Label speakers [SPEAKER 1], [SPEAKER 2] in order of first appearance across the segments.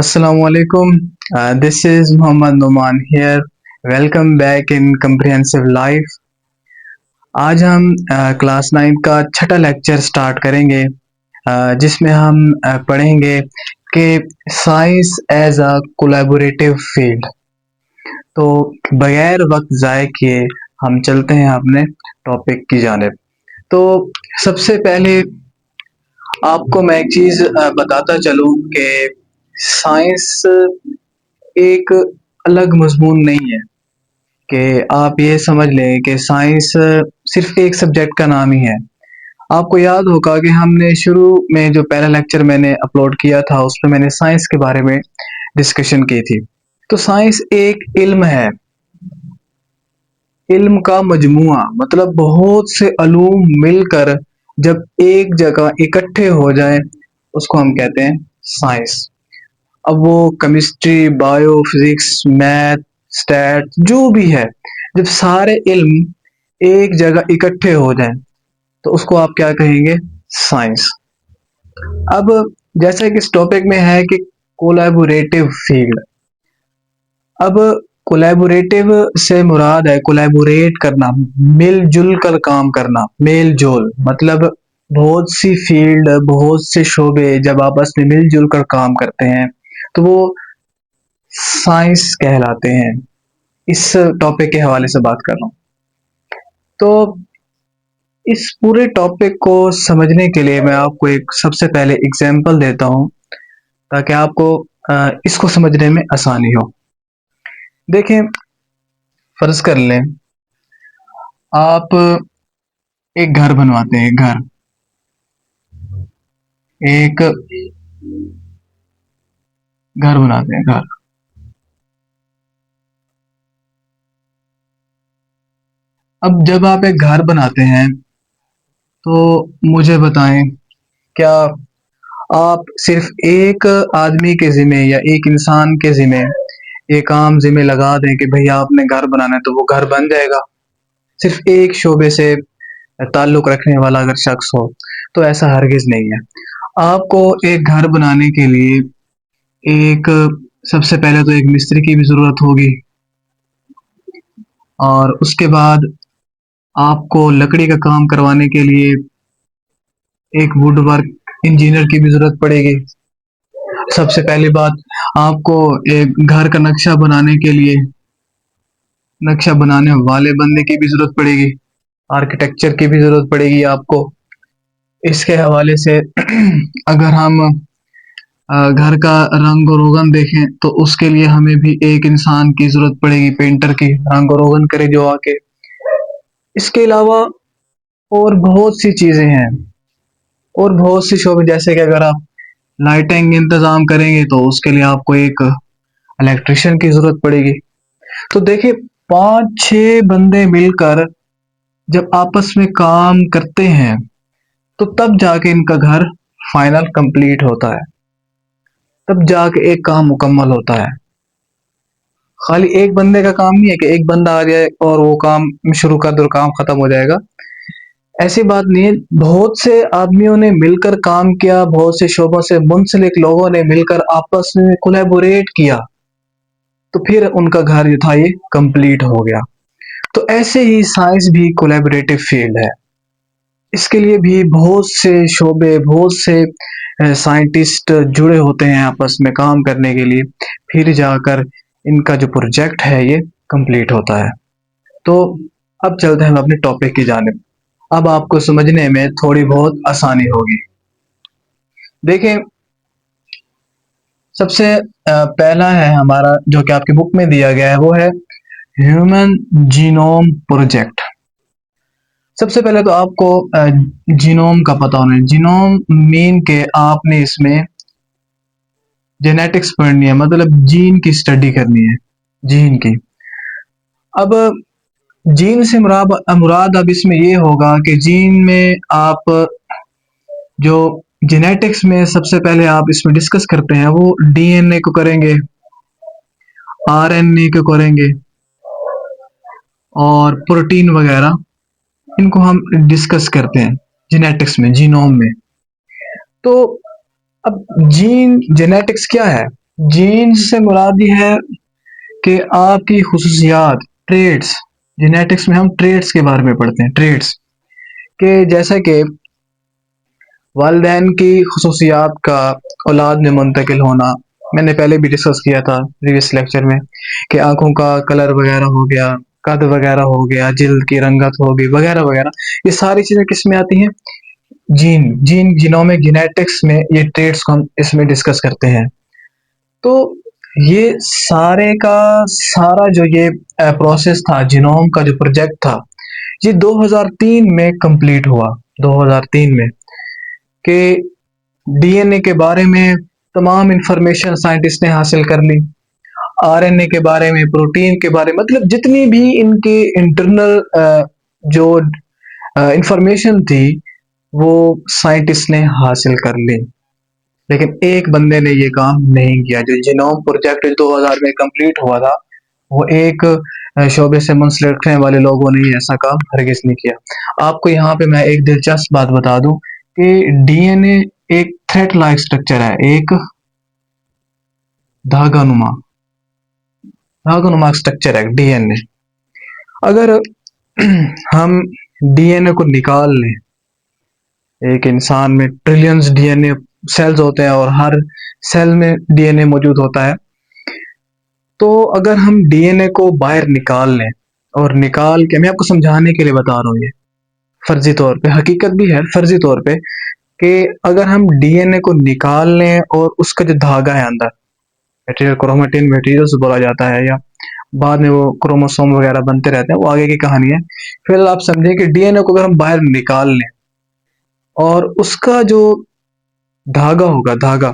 [SPEAKER 1] Assalamualaikum. This is Muhammad Numan here. Welcome back in Comprehensive Life. आज हम class 9 का छठा लेक्चर स्टार्ट करेंगे, जिसमें हम पढ़ेंगे कि science as a collaborative field. तो बगैर वक्त ज़ाय किए हम चलते हैं अपने टॉपिक की जानिब। तो सबसे पहले आपको मैं एक चीज़ बताता चलूँ कि साइंस एक अलग मजमून नहीं है कि आप ये समझ लें कि साइंस सिर्फ एक सब्जेक्ट का नाम ही है। आपको याद होगा कि हमने शुरू में जो पहला लेक्चर मैंने अपलोड किया था उसमें मैंने साइंस के बारे में डिस्कशन की थी। तो साइंस एक इल्म है, इल्म का मजमुआ, मतलब बहुत से अलूम मिलकर जब एक जगह इकट्ठे हो जाएं उसको हम कहते हैं साइंस। अब वो chemistry, bio, physics, math, stat जो भी है, जब सारे इल्म एक जगह इकट्ठे हो जाएं तो उसको आप क्या कहेंगे? साइंस। अब जैसा कि इस टॉपिक में है कि कोलैबोरेटिव फील्ड। अब कोलैबोरेटिव से मुराद है कोलैबोरेट करना, मिलजुल कर काम करना। मेल जोल मतलब बहुत सी फील्ड, बहुत से शोबे जब आपस में मिलजुल कर काम करते हैं तो वो साइंस कहलाते हैं। इस टॉपिक के हवाले से बात कर रहा हूँ। तो इस पूरे टॉपिक को समझने के लिए मैं आपको एक सबसे पहले एग्जांपल देता हूँ ताकि आपको इसको समझने में आसानी हो। देखें, फर्ज कर लें आप एक घर बनवाते हैं, एक घर बनाते हैं, घर। अब जब आप एक घर बनाते हैं तो मुझे बताएं, क्या आप सिर्फ एक आदमी के जिम्मे या एक इंसान के जिम्मे ये काम जिम्मे लगा दें कि भैया आपने घर बनाना है तो वो घर बन जाएगा? सिर्फ एक शोबे से ताल्लुक रखने वाला अगर शख्स हो तो ऐसा हरगिज नहीं है। आपको एक घर बनाने के लिए एक सबसे पहले तो एक मिस्त्री की भी जरूरत होगी, और उसके बाद आपको लकड़ी का काम करवाने के लिए एक वुड वर्क इंजीनियर की भी जरूरत पड़ेगी। सबसे पहली बात, आपको एक घर का नक्शा बनाने के लिए नक्शा बनाने वाले बंदे की भी जरूरत पड़ेगी, आर्किटेक्चर की भी जरूरत पड़ेगी आपको। इसके हवाले से अगर हम घर का रंग और रोगन देखें तो उसके लिए हमें भी एक इंसान की जरूरत पड़ेगी, पेंटर की, रंग और रोगन करे जो आके। इसके अलावा और बहुत सी चीजें हैं और बहुत सी शोबे, जैसे कि अगर आप लाइटिंग इंतजाम करेंगे तो उसके लिए आपको एक इलेक्ट्रिशियन की जरूरत पड़ेगी। तो देखिए, 5-6 बंदे मिलकर जब आपस में काम करते हैं तो तब जाके इनका घर फाइनल कंप्लीट होता है, तब जाके एक काम मुकम्मल होता है। खाली एक बंदे का काम नहीं है कि एक बंदा आ जाए और वो काम शुरू कर दो, काम खत्म हो जाएगा। ऐसी बात नहीं है, बहुत से आदमियों ने मिलकर काम किया, बहुत से शोबों से मुंसलिक लोगों ने मिलकर आपस में कोलैबोरेट किया तो फिर उनका घर जो था ये कंप्लीट हो गया। तो ऐसे ही साइंस भी कोलैबोरेटिव फील्ड है। इसके लिए भी बहुत से शोबे, बहुत से साइंटिस्ट जुड़े होते हैं आपस में काम करने के लिए, फिर जाकर इनका जो प्रोजेक्ट है ये कंप्लीट होता है। तो अब चलते हैं अपने टॉपिक की जानिब। अब आपको समझने में थोड़ी बहुत आसानी होगी। देखें, सबसे पहला है हमारा जो कि आपकी बुक में दिया गया है, वो है ह्यूमन जीनोम प्रोजेक्ट। सबसे पहले तो आपको जीनोम का पता होना है। जीनोम मीन के आपने इसमें जेनेटिक्स पढ़नी है, मतलब जीन की स्टडी करनी है, जीन की। अब जीन से मुराद अब इसमें ये होगा कि जीन में आप जो जेनेटिक्स में सबसे पहले आप इसमें डिस्कस करते हैं वो डीएनए को करेंगे, आरएनए को करेंगे और प्रोटीन वगैरह, इनको हम डिस्कस करते हैं जेनेटिक्स में, जीनोम में। तो अब जीन जेनेटिक्स क्या है? जीन्स से मुराद ये है कि आपकी खुसूसियात, ट्रेड्स। जेनेटिक्स में हम ट्रेड्स के बारे में पढ़ते हैं, ट्रेड्स के, जैसे कि वालिदैन की खुसूसियात का औलाद में मुंतकिल होना। मैंने पहले भी डिस्कस किया था प्रीवियस लेक्चर में कि आंखों का कलर वगैरह हो गया, कद वगैरह हो गया, जिल्द की रंगत हो गई, वगैरह वगैरह। ये सारी चीजें किस में आती हैं? जीनोमिक जेनेटिक्स में ये ट्रेड्स को हम इसमें डिस्कस करते हैं। तो ये सारे का सारा जो ये प्रोसेस था, जीनोम का जो प्रोजेक्ट था, ये 2003 में कंप्लीट हुआ। 2003 में कि डीएनए के बारे में तमाम इंफॉर्मेशन साइंटिस्ट ने हासिल कर ली। आरएनए के बारे में, प्रोटीन के बारे में, मतलब जितनी भी इनके इंटरनल जो इंफॉर्मेशन थी वो साइंटिस्ट ने हासिल कर ली। लेकिन एक बंदे ने ये काम नहीं किया। जो जीनोम प्रोजेक्ट 2000 में कंप्लीट हुआ था, वो एक शोबे से मुंसलिक रखने वाले लोगों ने ऐसा काम हरगिज नहीं किया। आपको यहाँ पे मैं एक दिलचस्प बात बता दूं कि डीएनए एक थ्रेड लाइक स्ट्रक्चर है, एक धागानुमा धागानुमा स्ट्रक्चर है डीएनए। अगर हम डीएनए को निकाल लें, एक इंसान में ट्रिलियंस डीएनए सेल्स होते हैं और हर सेल में डीएनए मौजूद होता है। तो अगर हम डीएनए को बाहर निकाल लें, और निकाल के, मैं आपको समझाने के लिए बता रहा हूँ, ये फर्जी तौर पे, हकीकत भी है फर्जी तौर पे, कि अगर हम डीएनए को निकाल लें और उसका जो धागा है अंदर, मटेरियल क्रोमेटिन मटेरियल बोला जाता है, या बाद में वो क्रोमोसोम वगैरह बनते रहते हैं, वो आगे की कहानी है। फिर आप समझें कि डीएनए को अगर हम बाहर निकाल लें और उसका जो धागा होगा, धागा,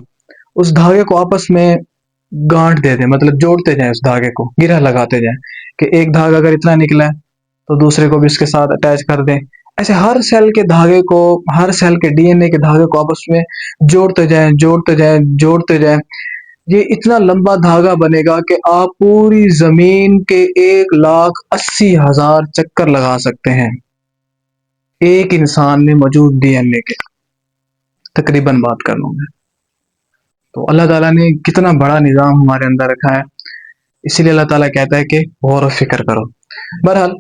[SPEAKER 1] उस धागे को आपस में गांठ दे दें, मतलब जोड़ते जाएं, उस धागे को गिरह लगाते जाएं कि एक धागा अगर इतना निकला है तो दूसरे को भी इसके साथ अटैच कर दें। ऐसे हर सेल के धागे को, हर सेल के डीएनए के धागे को आपस में जोड़ते जाएं, जोड़ते जाएं, जोड़ते जाएं। ये इतना लंबा धागा बनेगा कि आप पूरी जमीन के 1,80,000 चक्कर लगा सकते हैं एक इंसान में मौजूद डीएनए के, तकरीबन बात कर लूं मैं। तो अल्लाह ताला ने कितना बड़ा निजाम हमारे अंदर रखा है, इसीलिए अल्लाह ताला कहता है कि गौर और फिक्र करो। बहरहाल,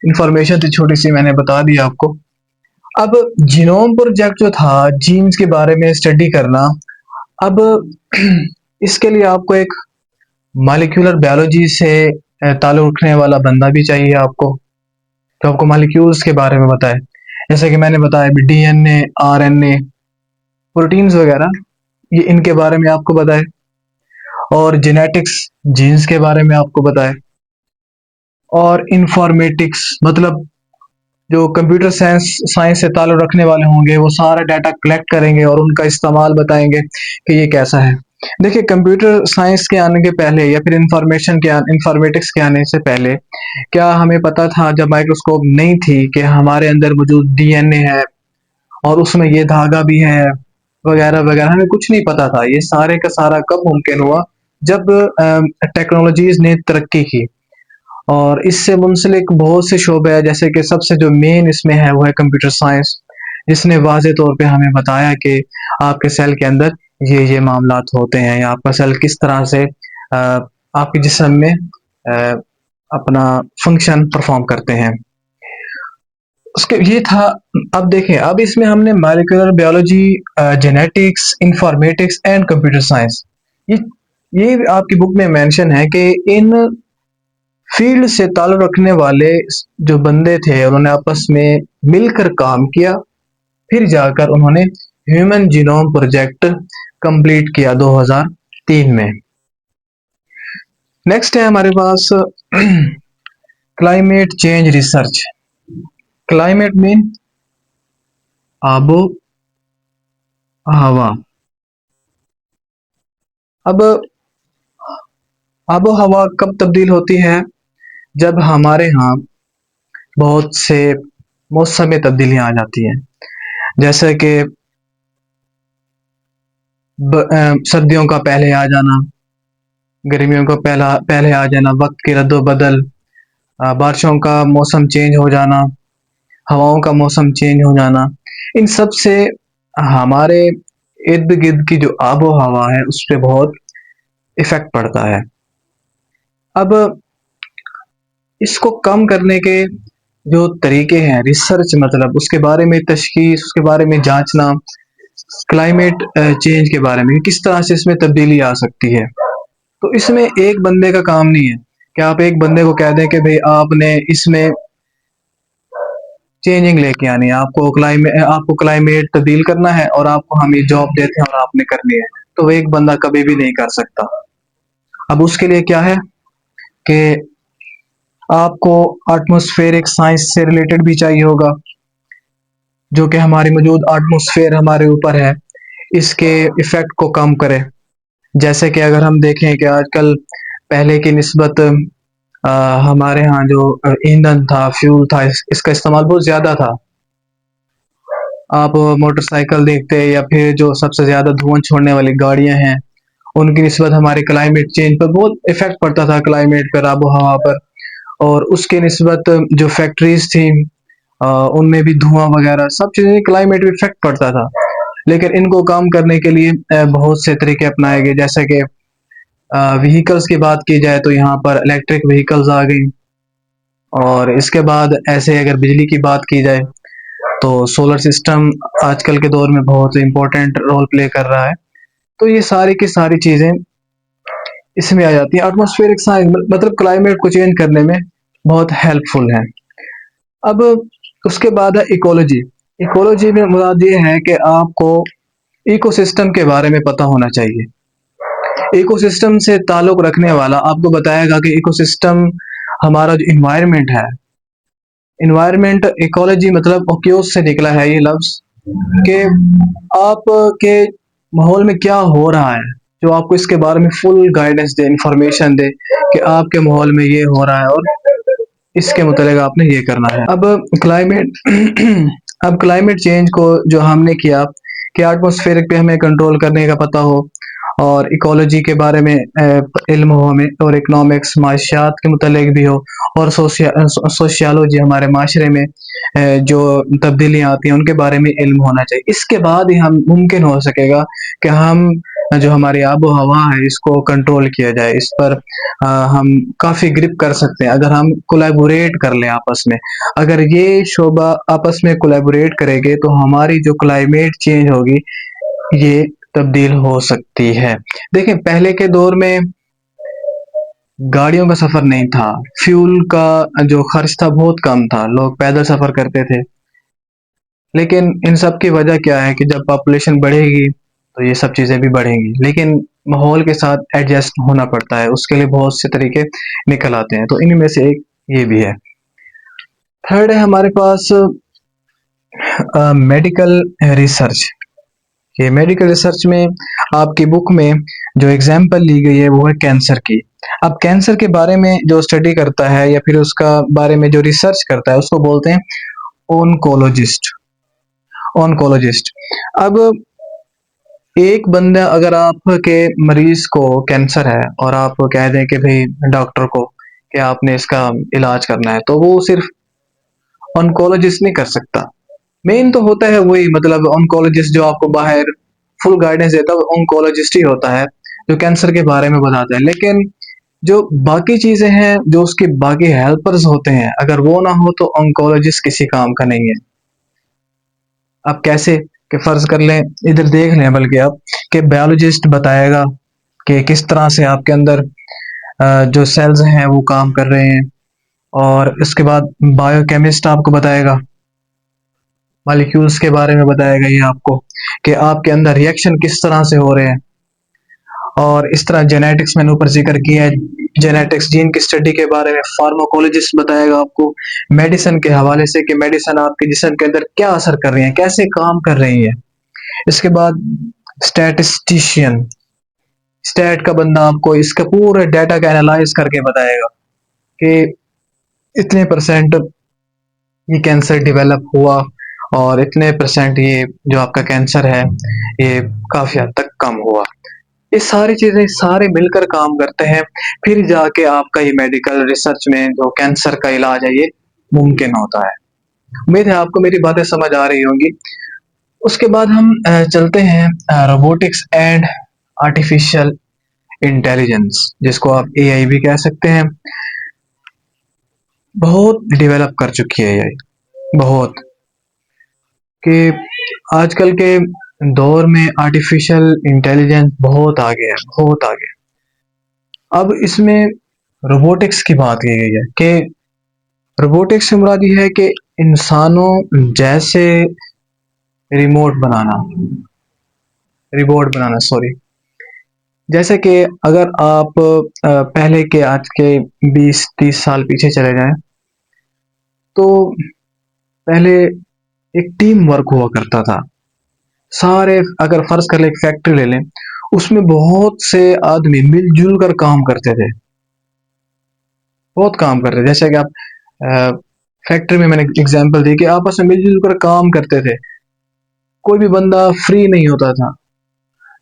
[SPEAKER 1] इंफॉर्मेशन थी छोटी सी, मैंने बता दी आपको। अब जीनोम प्रोजेक्ट जो था, जीन्स के बारे में स्टडी करना, अब इसके लिए आपको एक मॉलिक्यूलर बायोलॉजी से ताल्लुक रखने वाला बंदा भी चाहिए आपको, तो आपको मॉलिक्यूल्स के बारे में बताए। जैसे कि मैंने बताया डीएनए, आरएनए, प्रोटीन्स वगैरह, ये इनके बारे में आपको बताए। और जेनेटिक्स, जीन्स के बारे में आपको बताए। और इंफॉर्मेटिक्स, मतलब जो कंप्यूटर साइंस से ताल्लुक रखने वाले होंगे, वो सारा डाटा कलेक्ट करेंगे और उनका इस्तेमाल बताएंगे कि ये कैसा है। देखिए, कंप्यूटर साइंस के आने के पहले, या फिर इंफॉर्मेटिक्स के आने से पहले, क्या हमें पता था, जब माइक्रोस्कोप नहीं थी, कि हमारे अंदर मौजूद डीएनए है और उसमें ये धागा भी है, वगैरह वगैरह? हमें कुछ नहीं पता था। ये सारे का सारा कब मुमकिन हुआ? जब टेक्नोलॉजीज ने तरक्की की और इससे मुंसलिक बहुत से शोबे हैं। जैसे कि सबसे जो मेन इसमें है वो है कंप्यूटर साइंस, जिसने वाज़े तौर पे हमें बताया कि आपके सेल के अंदर ये मामलात होते हैं, या आपका सेल किस तरह से आपके जिस्म में अपना फंक्शन परफॉर्म करते हैं। उसके ये था। अब देखें, अब इसमें हमने molecular biology, genetics, informatics and computer science, ये आपकी बुक में मेंशन है कि इन फील्ड से ताल्लुक रखने वाले जो बंदे थे, उन्होंने आपस में मिलकर काम किया, फिर जाकर उन्होंने ह्यूमन जीनोम प्रोजेक्ट कंप्लीट किया 2003 में। नेक्स्ट है हमारे पास climate change research. Climate mean आबो हवा। अब आबो हवा कब तब्दील होती है? जब हमारे यहाँ बहुत से मौसम में तब्दीलियां आ जाती हैं, जैसे कि सर्दियों का पहले आ जाना, गर्मियों का पहले आ जाना, वक्त की रद्दोबदल, बारिशों का मौसम चेंज हो जाना, हवाओं का मौसम चेंज हो जाना, इन सब से हमारे इर्द गिर्द की जो आबो हवा है उस पर बहुत इफेक्ट पड़ता है। अब इसको कम करने के जो तरीके हैं, रिसर्च मतलब उसके बारे में तशखीस, उसके बारे में जांचना, क्लाइमेट चेंज के बारे में किस तरह से इसमें तब्दीली आ सकती है। तो इसमें एक बंदे का काम नहीं है कि आप एक बंदे को कह दें कि भाई आपने इसमें चेंजिंग लेके आनी है, आपको क्लाइमेट तब्दील करना है और आपको हम ये जॉब देते हैं और आपने करनी है। तो वो एक बंदा कभी भी नहीं कर सकता। अब उसके लिए क्या है कि आपको एटमॉस्फेरिक साइंस से रिलेटेड भी चाहिए होगा, जो कि हमारी मौजूद एटमॉस्फेयर हमारे ऊपर है, इसके इफेक्ट को कम करे। जैसे कि अगर हम देखें कि आजकल पहले की निस्बत हमारे यहाँ जो ईंधन था, फ्यूल था, इसका इस्तेमाल बहुत ज़्यादा था। आप मोटरसाइकिल देखते हैं या फिर जो सबसे ज़्यादा धुआं छोड़ने वाली गाड़ियां हैं, उनकी निस्बत हमारे क्लाइमेट चेंज पर बहुत इफेक्ट पड़ता था, क्लाइमेट पर, आबो हवा पर। और उसके निस्बत जो फैक्ट्रीज थी उनमें भी धुआं वगैरह सब चीज़ें क्लाइमेट पे इफेक्ट पड़ता था। लेकिन इनको कम करने के लिए बहुत से तरीके अपनाए गए, जैसे कि व्हीकल्स की बात की जाए तो यहाँ पर इलेक्ट्रिक व्हीकल्स आ गई। और इसके बाद ऐसे अगर बिजली की बात की जाए तो सोलर सिस्टम आजकल के दौर में बहुत इंपॉर्टेंट रोल प्ले कर रहा है। तो ये सारी की सारी चीज़ें इसमें आ जाती है। एटमॉस्फेरिक साइंस मतलब क्लाइमेट को चेंज करने में बहुत हेल्पफुल है। अब उसके बाद है इकोलॉजी। इकोलॉजी में मुराद ये है कि आपको इकोसिस्टम के बारे में पता होना चाहिए। इकोसिस्टम से ताल्लुक रखने वाला आपको बताएगा कि इकोसिस्टम हमारा जो इन्वायरमेंट है, इन्वायरमेंट इकोलॉजी मतलब ओक्योस से निकला है ये लफ्ज, कि आपके माहौल में क्या हो रहा है, जो आपको इसके बारे में फुल गाइडेंस दे, इंफॉर्मेशन दे कि आपके माहौल में ये हो रहा है और इसके मुताबिक आपने ये करना है। अब क्लाइमेट अब क्लाइमेट चेंज को जो हमने किया कि एटमॉस्फेरिक पे हमें कंट्रोल करने का पता हो, और इकोलॉजी के बारे में इल्म हो हमें, और इकोनॉमिक्स माशियात के मुतालिक भी हो, और सोशियोलॉजी हमारे माशरे में जो तब्दीलियाँ आती हैं उनके बारे में इल्म होना चाहिए। इसके बाद ही हम मुमकिन हो सकेगा कि हम जो हमारी आबो हवा है इसको कंट्रोल किया जाए, इस पर हम काफ़ी ग्रिप कर सकते हैं अगर हम कोलैबोरेट कर लें आपस में। अगर ये शोबा आपस में कोलैबोरेट करेंगे तो हमारी जो क्लाइमेट चेंज होगी ये तब्दील हो सकती है। देखें पहले के दौर में गाड़ियों का सफर नहीं था, फ्यूल का जो खर्च था बहुत कम था, लोग पैदल सफर करते थे। लेकिन इन सब की वजह क्या है कि जब पॉपुलेशन बढ़ेगी तो ये सब चीज़ें भी बढ़ेंगी, लेकिन माहौल के साथ एडजस्ट होना पड़ता है, उसके लिए बहुत से तरीके निकल आते हैं। तो इनमें से एक ये भी है। थर्ड है हमारे पास मेडिकल रिसर्च। ये मेडिकल रिसर्च में आपकी बुक में जो एग्जाम्पल ली गई है वो है कैंसर की। अब कैंसर के बारे में जो स्टडी करता है या फिर उसका बारे में जो रिसर्च करता है उसको बोलते हैं ओनकोलॉजिस्ट। ओनकोलॉजिस्ट। अब एक बंदा, अगर आपके मरीज को कैंसर है और आप कह दें कि भाई डॉक्टर को कि आपने इसका इलाज करना है, तो वो सिर्फ ऑन्कोलॉजिस्ट नहीं कर सकता। मेन तो होता है वही, मतलब ऑन्कोलॉजिस्ट जो आपको बाहर फुल गाइडेंस देता है, वो ऑन्कोलॉजिस्ट ही होता है जो कैंसर के बारे में बताता है। लेकिन जो बाकी चीजें हैं, जो उसके बाकी हेल्पर्स होते हैं, अगर वो ना हो तो ऑन्कोलॉजिस्ट किसी काम का नहीं है। अब कैसे कि फर्ज कर लें, इधर देख लें बल्कि आप, कि बायोलॉजिस्ट बताएगा कि किस तरह से आपके अंदर जो सेल्स हैं वो काम कर रहे हैं, और इसके बाद बायोकेमिस्ट आपको बताएगा, मॉलिक्यूल्स के बारे में बताएगा ये आपको कि आपके अंदर रिएक्शन किस तरह से हो रहे हैं। और इस तरह जेनेटिक्स मैंने ऊपर जिक्र किया है, जेनेटिक्स जीन की स्टडी के बारे में फार्माकोलॉजिस्ट बताएगा आपको, मेडिसिन के हवाले से कि मेडिसिन आपके जिस्म के अंदर क्या असर कर रही है, कैसे काम कर रही है। इसके बाद स्टैटिस्टिशियन, स्टैट का बंदा आपको इसका पूरे डाटा का एनालाइज करके बताएगा कि इतने परसेंट ये कैंसर डेवलप हुआ और इतने परसेंट ये जो आपका कैंसर है ये काफी हद तक कम हुआ। ये सारी चीजें सारे मिलकर काम करते हैं, फिर जाके आपका ये मेडिकल रिसर्च में जो कैंसर का इलाज है ये मुमकिन होता है। उम्मीद है आपको मेरी बातें समझ आ रही होंगी। उसके बाद हम चलते हैं रोबोटिक्स एंड आर्टिफिशियल इंटेलिजेंस, जिसको आप एआई भी कह सकते हैं, बहुत डेवलप कर चुकी है एआई, बहुत। कि आजकल के दौर में आर्टिफिशियल इंटेलिजेंस बहुत आगे है, बहुत आगे। अब इसमें रोबोटिक्स की बात की गई है कि रोबोटिक्स से मुराद ये है कि इंसानों जैसे रिमोट बनाना रिबोट बनाना, सॉरी। जैसे कि अगर आप पहले के, आज के 20-30 साल पीछे चले जाएं, तो पहले एक टीम वर्क हुआ करता था। सारे, अगर फर्ज कर ले एक फैक्ट्री ले लें, उसमें बहुत से आदमी मिलजुल कर काम करते थे, बहुत काम करते थे। जैसे कि आप फैक्ट्री में, मैंने एग्जांपल दी कि आपस में मिलजुल कर काम करते थे, कोई भी बंदा फ्री नहीं होता था।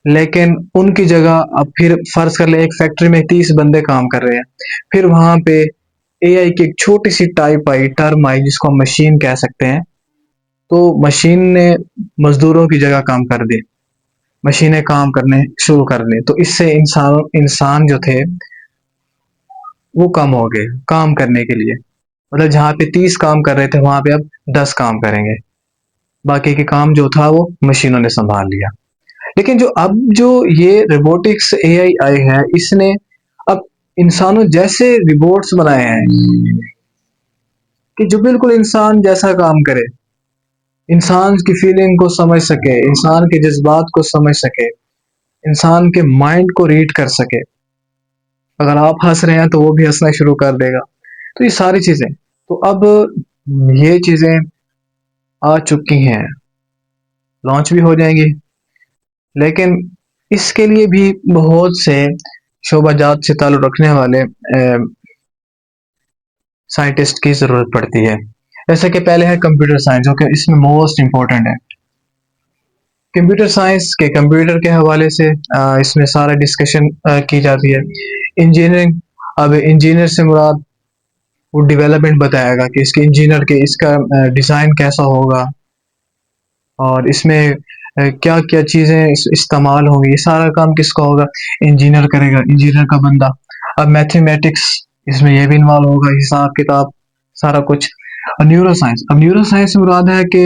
[SPEAKER 1] लेकिन उनकी जगह अब फिर फर्ज कर ले एक फैक्ट्री में 30 बंदे काम कर रहे हैं, फिर वहां पे एआई की एक छोटी सी टाइप आई, टर्म आई, जिसको हम मशीन कह सकते हैं। तो मशीन ने मजदूरों की जगह काम कर दी, मशीनें काम करने शुरू कर दी। तो इससे इंसान जो थे वो कम हो गए काम करने के लिए। मतलब जहाँ पे 30 काम कर रहे थे, वहां पे अब 10 काम करेंगे, बाकी के काम जो था वो मशीनों ने संभाल लिया। लेकिन जो ये रोबोटिक्स एआई आए हैं, इसने अब इंसानों जैसे रोबोट्स बनाए हैं कि जो बिल्कुल इंसान जैसा काम करे, इंसान की फीलिंग को समझ सके, इंसान के जज्बात को समझ सके, इंसान के माइंड को रीड कर सके। अगर आप हंस रहे हैं तो वो भी हंसना शुरू कर देगा। तो ये सारी चीजें, तो अब ये चीजें आ चुकी हैं, लॉन्च भी हो जाएंगी। लेकिन इसके लिए भी बहुत से शोबाजात से ताल्लुक रखने वाले साइंटिस्ट की जरूरत पड़ती है। जैसे कि पहले है कंप्यूटर साइंस, जो कि इसमें मोस्ट इम्पोर्टेंट है। कंप्यूटर साइंस के, कंप्यूटर के हवाले से इसमें सारा डिस्कशन की जाती है। इंजीनियरिंग, अब इंजीनियर से मुराद वो डेवलपमेंट बताएगा कि इसके इंजीनियर के, इसका डिज़ाइन कैसा होगा, और इसमें क्या क्या चीज़ें इस्तेमाल होंगी। ये सारा काम किसका होगा? इंजीनियर करेगा, इंजीनियर का बंदा। अब मैथमेटिक्स इसमें ये भी इन्वॉल्व होगा, हिसाब किताब सारा कुछ। और न्यूरो साइंस, अब न्यूरो साइंस से मुराद है कि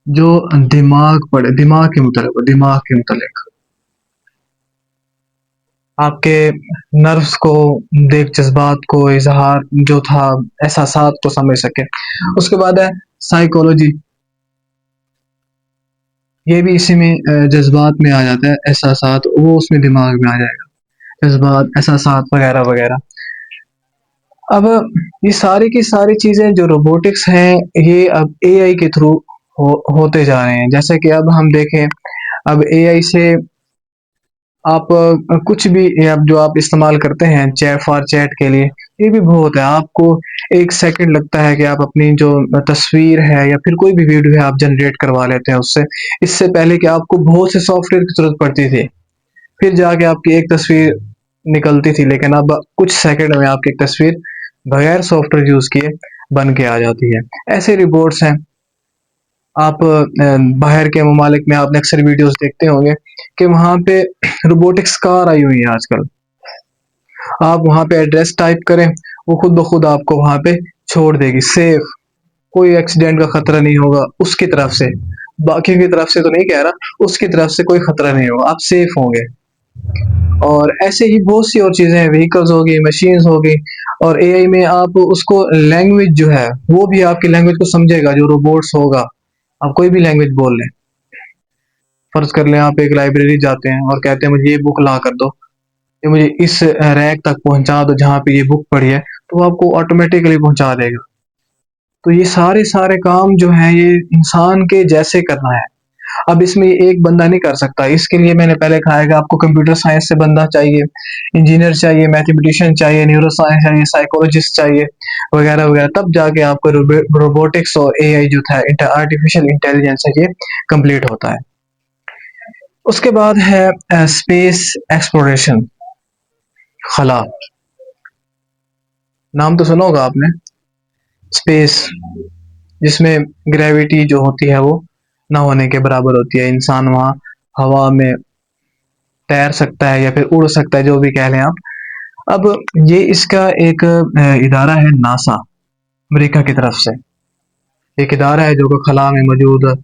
[SPEAKER 1] जो दिमाग पढ़े, दिमाग के मुतलिक आपके नर्व्स को देख, जज्बात को, इजहार जो था, एहसासात को समझ सके। उसके बाद है साइकोलॉजी, ये भी इसी में जज्बात में आ जाता है, एहसासात वो उसमें दिमाग में आ जाएगा, जज्बात, एहसासात वगैरह वगैरह। अब ये सारी की सारी चीजें जो रोबोटिक्स हैं, ये अब एआई के थ्रू होते जा रहे हैं। जैसे कि अब हम देखें, अब एआई से आप कुछ भी अब जो आप इस्तेमाल करते हैं चैट, फॉर चैट के लिए, ये भी बहुत है। आपको 1 सेकंड लगता है कि आप अपनी जो तस्वीर है या फिर कोई भी वीडियो है, आप जनरेट करवा लेते हैं उससे। इससे पहले कि आपको बहुत से सॉफ्टवेयर की जरूरत पड़ती थी, फिर जाके आपकी एक तस्वीर निकलती थी। लेकिन अब कुछ सेकंड में आपकी एक तस्वीर बगैर सॉफ्टवेयर यूज किए बन के आ जाती है। ऐसे रिपोर्ट्स हैं। आप बाहर के ममालिक में आपने अक्सर वीडियोस देखते होंगे कि वहाँ पे रोबोटिक्स कार आई हुई है आजकल। आप वहाँ पे एड्रेस टाइप करें, वो खुद ब खुद आपको वहाँ पे छोड़ देगी सेफ। कोई एक्सीडेंट का खतरा नहीं होगा उसकी तरफ से, बाकियों की तरफ से तो नहीं कह रहा, उसकी तरफ से कोई खतरा नहीं होगा, आप सेफ होंगे। और ऐसे ही बहुत सी और चीजें हैं, व्हीकल्स होगी, मशीन्स होगी। और एआई में आप उसको लैंग्वेज जो है, वो भी आपकी लैंग्वेज को समझेगा, जो रोबोट्स होगा। आप कोई भी लैंग्वेज बोल लें, फर्ज कर लें आप एक लाइब्रेरी जाते हैं और कहते हैं मुझे ये बुक ला कर दो, ये मुझे इस रैक तक पहुंचा दो जहाँ पे ये बुक पड़ी है, तो वो आपको ऑटोमेटिकली पहुंचा देगा। तो ये सारे सारे काम जो हैं, ये इंसान के जैसे करना है। अब इसमें एक बंदा नहीं कर सकता, इसके लिए मैंने पहले कहा है कि आपको कंप्यूटर साइंस से बंदा चाहिए, इंजीनियर चाहिए, मैथमेटिशियन चाहिए, न्यूरो साइंस चाहिए, साइकोलॉजिस्ट चाहिए, वगैरह वगैरह। तब जाके आपको रोबोटिक्स और एआई जो था, आर्टिफिशियल इंटेलिजेंस है, ये कंप्लीट होता है। उसके बाद है स्पेस एक्सप्लोरेशन, खला। नाम तो सुना होगा आपने, स्पेस, जिसमें ग्रेविटी जो होती है वो ना होने के बराबर होती है। इंसान वहाँ हवा में तैर सकता है या फिर उड़ सकता है, जो भी कह लें आप। अब ये इसका एक इदारा है नासा, अमेरिका की तरफ से एक इदारा है जो कि खला में मौजूद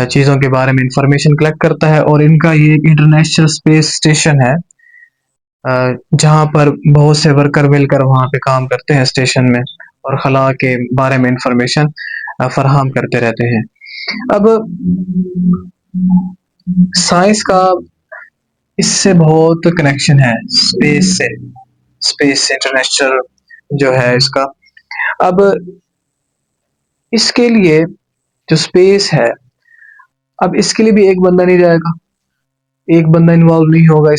[SPEAKER 1] चीज़ों के बारे में इंफॉर्मेशन कलेक्ट करता है, और इनका ये इंटरनेशनल स्पेस स्टेशन है, जहाँ पर बहुत से वर्कर मिलकर वहाँ पे काम करते हैं स्टेशन में, और खला के बारे में इंफॉर्मेशन फराहम करते रहते हैं। अब साइंस का इससे बहुत कनेक्शन है, स्पेस से इंटरनेशनल जो है इसका। अब इसके लिए जो स्पेस है, अब इसके लिए भी एक बंदा नहीं जाएगा, एक बंदा इन्वॉल्व नहीं होगा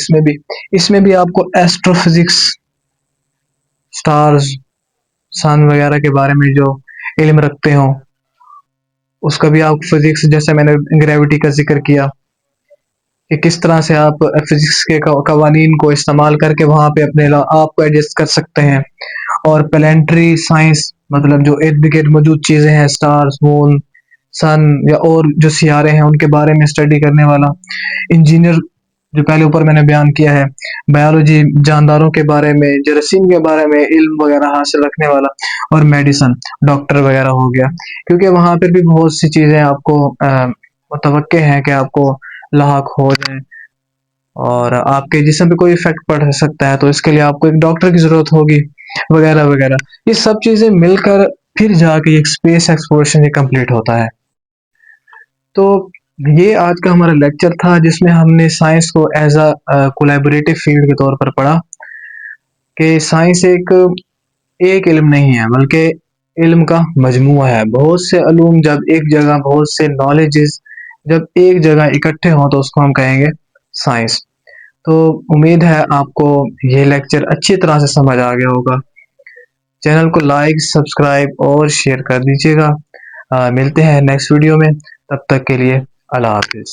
[SPEAKER 1] इसमें भी आपको एस्ट्रोफिजिक्स, स्टार्स, सन वगैरह के बारे में जो इल्म रखते हो उसका भी आप फिजिक्स, जैसे मैंने ग्रेविटी का जिक्र किया कि किस तरह से आप फिजिक्स के कवानीन को इस्तेमाल करके वहां पे अपने आप को एडजस्ट कर सकते हैं। और प्लानिटरी साइंस, मतलब जो इर्द गिर्द मौजूद चीजें हैं, स्टार्स, मून, सन या और जो सियारे हैं उनके बारे में स्टडी करने वाला इंजीनियर, जो पहले ऊपर मैंने बयान किया है, बायोलॉजी, जानदारों के बारे में, जरासीम के बारे में इल्म वगैरह हासिल रखने वाला, और मेडिसन, डॉक्टर वगैरह हो गया, क्योंकि वहां पर भी बहुत सी चीजें आपको मुतवक्के हैं कि आपको लाक हो जाए और आपके जिस्म पे कोई इफेक्ट पड़ सकता है, तो इसके लिए आपको एक डॉक्टर की जरूरत होगी, वगैरह वगैरह। ये सब चीजें मिलकर फिर जाके एक स्पेस एक्सप्लोरेशन ये कंप्लीट होता है। तो ये आज का हमारा लेक्चर था, जिसमें हमने साइंस को एज अ कोलैबोरेटिव फील्ड के तौर पर पढ़ा कि साइंस एक इल्म नहीं है, बल्कि इल्म का मजमुआ है। बहुत से अलूम जब एक जगह, बहुत से नॉलेजेस जब एक जगह इकट्ठे हों तो उसको हम कहेंगे साइंस। तो उम्मीद है आपको ये लेक्चर अच्छी तरह से समझ आ गया होगा। चैनल को लाइक, सब्सक्राइब और शेयर कर दीजिएगा। मिलते हैं नेक्स्ट वीडियो में, तब तक के लिए अल्लाह हाफिज।